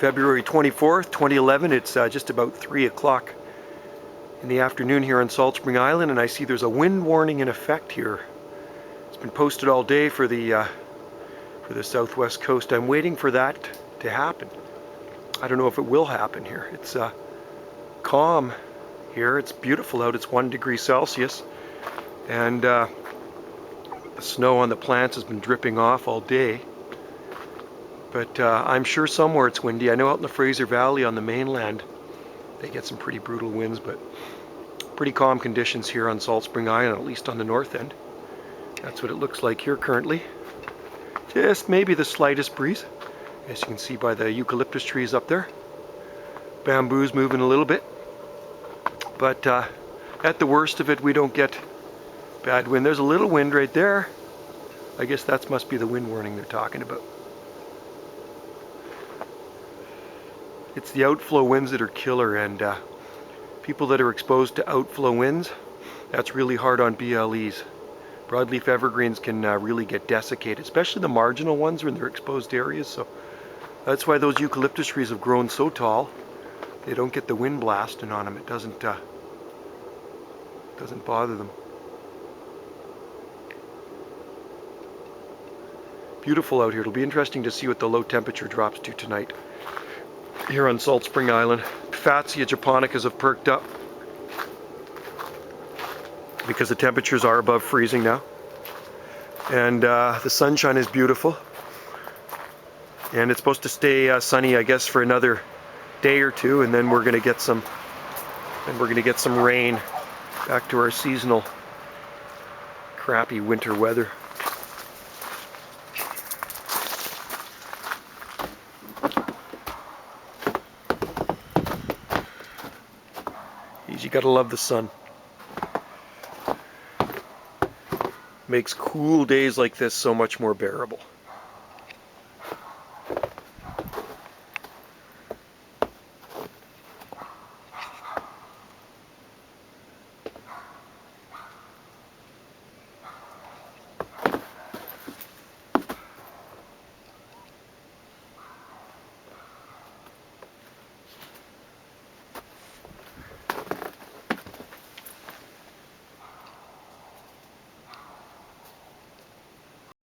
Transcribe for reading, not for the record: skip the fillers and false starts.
February 24th, 2011. It's just about 3 o'clock in the afternoon here on Salt Spring Island, and I see there's a wind warning in effect here. It's been posted all day for the southwest coast. I'm waiting for that to happen. I don't know if it will happen here. It's calm here. It's beautiful out. It's 1 degree Celsius, and the snow on the plants has been dripping off all day. But I'm sure somewhere it's windy. I know out in the Fraser Valley on the mainland they get some pretty brutal winds, but pretty calm conditions here on Salt Spring Island, at least on the north end. That's what it looks like here currently. Just maybe the slightest breeze, as you can see by the eucalyptus trees up there. Bamboo's moving a little bit, but at the worst of it, we don't get bad wind. There's a little wind right there. I guess that must be the wind warning they're talking about. It's the outflow winds that are killer, and people that are exposed to outflow winds, that's really hard on BLEs. Broadleaf evergreens can really get desiccated, especially the marginal ones when they're exposed areas. So that's why those eucalyptus trees have grown so tall. They don't get the wind blasting on them. It doesn't bother them. Beautiful out here. It'll be interesting to see what the low temperature drops to tonight here on Salt Spring Island. Fatsia japonicas have perked up because the temperatures are above freezing now, and the sunshine is beautiful, and it's supposed to stay sunny, I guess, for another day or two, and then we're going to get some rain, back to our seasonal crappy winter weather. You gotta love the sun. Makes cool days like this so much more bearable.